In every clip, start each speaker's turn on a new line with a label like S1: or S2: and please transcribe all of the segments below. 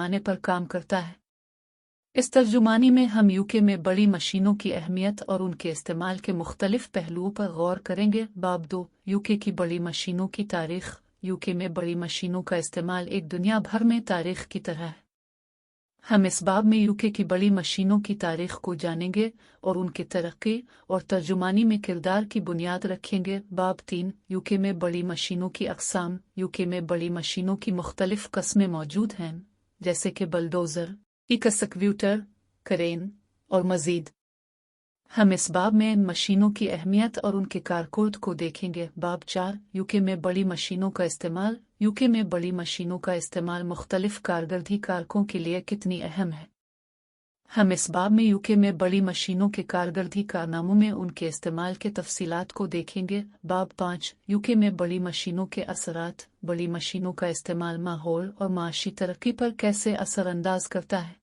S1: आने पर काम करता है। इस तर्जुमानी में हम यूके में बड़ी मशीनों की अहमियत और उनके इस्तेमाल के मुख्तलिफ पहलुओं पर गौर करेंगे। बाब 2, यूके की बड़ी मशीनों की तारीख। यूके में बड़ी मशीनों का इस्तेमाल एक दुनिया भर में तारीख की तरह है। हम इस बाब में यूके की बड़ी मशीनों की तारीख को जानेंगे और उनकी तरक्की और तर्जुमानी में किरदार की बुनियाद रखेंगे। बाब 3, यूके में बड़ी मशीनों की अक़साम। यूके में बड़ी मशीनों की मुख्तलिफ कस्में मौजूद हैं, जैसे कि बलडोज़र, एक्सकव्यूटर, क्रेन और मज़ीद। हम इस बाब में इन मशीनों की अहमियत और उनके कारकर्द को देखेंगे। बाब 4, यूके में बड़ी मशीनों का इस्तेमाल। यूके में बड़ी मशीनों का इस्तेमाल मुख्तलिफ कारगर्दी कारकों के लिए कितनी अहम है। हम इस बाब में यूके में बड़ी मशीनों के कारगर्दी कारनामों में उनके इस्तेमाल के तफसीलात को देखेंगे। बाब 5, यूके में बड़ी मशीनों के असरात। बड़ी मशीनों का इस्तेमाल माहौल और माशी तरक्की पर कैसे असरअंदाज करता है।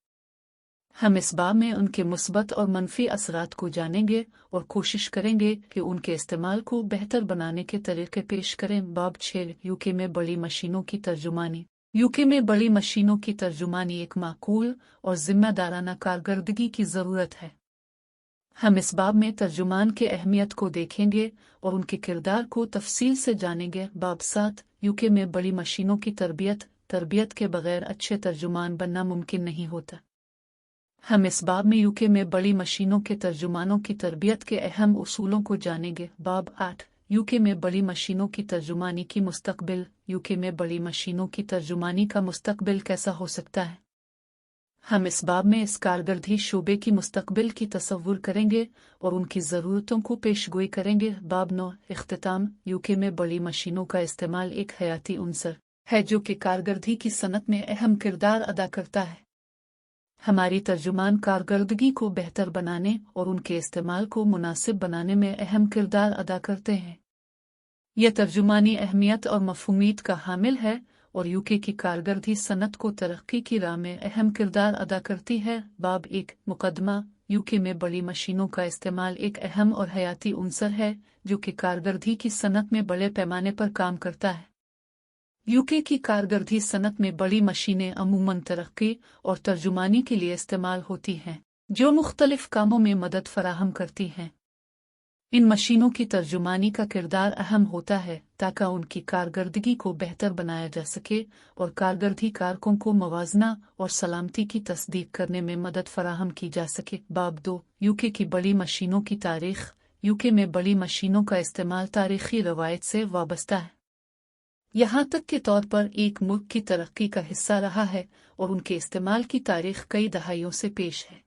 S1: हम इस बाब में उनके मुस्बत और मनफी असरात को जानेंगे और कोशिश करेंगे कि उनके इस्तेमाल को बेहतर बनाने के तरीके पेश करें। बाब 6, यूके में बड़ी मशीनों की तर्जुमानी। यूके में बड़ी मशीनों की तर्जुमानी एक माकूल और जिम्मेदाराना कारकर्दगी की ज़रूरत है। हम इस बाब में तर्जुमान की अहमियत को देखेंगे और उनके किरदार को तफसील से जानेंगे। बाब 7, यूके में बड़ी मशीनों की तरबियत के बगैर अच्छे तर्जुमान बनना मुमकिन नहीं होता। हम इस बाब में यूके में बड़ी मशीनों के तर्जुमानों की तरबियत के अहम उसूलों को जानेंगे। बाब 8, यूके में बड़ी मशीनों की तर्जुमानी की मुस्तकबिल। यूके में बड़ी मशीनों की तर्जुमानी का मुस्तकबिल कैसा हो सकता है। हम इस बाब में इस कारगर्दी शोबे की मुस्तकबिल की तसव्वुर करेंगे और उनकी ज़रूरतों को पेशगोई करेंगे। बाब 9, इख्तिताम। यूके में बड़ी मशीनों का इस्तेमाल एक हयाती उनसर है जो कि कारगर्दी की सनत में अहम किरदार अदा करता है। हमारी तर्जुमान कारकर्दगी को बेहतर बनाने और उनके इस्तेमाल को मुनासिब बनाने में अहम किरदार अदा करते हैं। यह तर्जुमानी अहमियत और मफ़हूमियत का हामिल है और यूके की कारकर्दी सनत को तरक्की की राह में अहम किरदार अदा करती है। बाब 1, मुकदमा। यूके में बड़ी मशीनों का इस्तेमाल एक अहम और हयाती उनसर है जो कि कारकर्दी की सनत में बड़े पैमाने पर काम करता है। यूके की कारकर्दी सनत में बड़ी मशीनें अमूमन तरक्की और तर्जुमानी के लिए इस्तेमाल होती हैं, जो मुख्तलिफ कामों में मदद फराहम करती हैं। इन मशीनों की तर्जुमानी का किरदार अहम होता है ताकि उनकी कारकर्दगी को बेहतर बनाया जा सके और कारकर्दी कारकों को मवाजना और सलामती की तस्दीक करने में मदद फराहम की जा सके। बाब 2, यूके की बड़ी मशीनों की तारीख। यूके में बड़ी मशीनों का इस्तेमाल तारीखी रवायत से वाबस्ता है, यहाँ तक के तौर पर एक मुल्क की तरक्की का हिस्सा रहा है और उनके इस्तेमाल की तारीख कई दहाइयों से पेश है।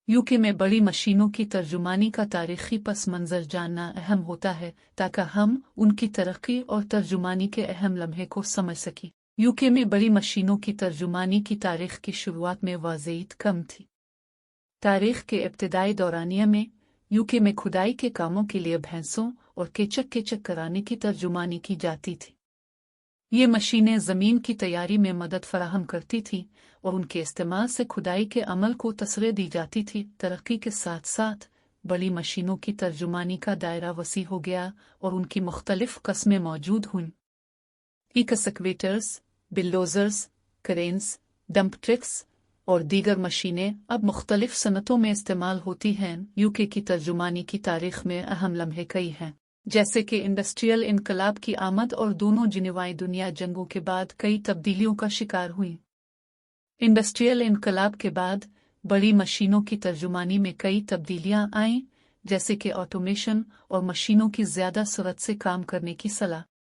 S1: यूके में बड़ी मशीनों की तर्जुमानी का तारीखी पस मंज़र जानना अहम होता है ताकि हम उनकी तरक्की और तर्जुमानी के अहम लम्हे को समझ सकें। यूके में बड़ी मशीनों की तर्जुमानी की तारीख की शुरुआत में वाज़ेहियत कम थी। तारीख के इब्तिदाई दौरानिया में यूके में खुदाई के कामों के लिए भैंसों और केचक कराने की तर्जुमानी की जाती थी। ये मशीनें ज़मीन की तैयारी में मदद फराहम करती थीं और उनके इस्तेमाल से खुदाई के अमल को तसरीह दी जाती थी। तरक्की के साथ साथ बड़ी मशीनों की तर्जुमानी का दायरा वसी हो गया और उनकी मुख्तलिफ कस्में मौजूद हुईं। एक्सकवेटर्स, बिल्डोज़र्स, क्रेन्स, डंप ट्रक्स और दीगर मशीनें अब मुख्तलिफ सनतों में इस्तेमाल होती हैं। यूके की तर्जुमानी की तारीख में अहम लम्हे कई हैं, जैसे कि इंडस्ट्रियल इनकलाब की आमद और दोनों जिनेवाई दुनिया जंगों के बाद कई तब्दीलियों का शिकार हुई। इंडस्ट्रियल इनकलाब के बाद बड़ी मशीनों की तर्जुमानी में कई तब्दीलियां आईं, जैसे कि ऑटोमेशन और मशीनों की ज़्यादा सुरत से काम करने की सलाह।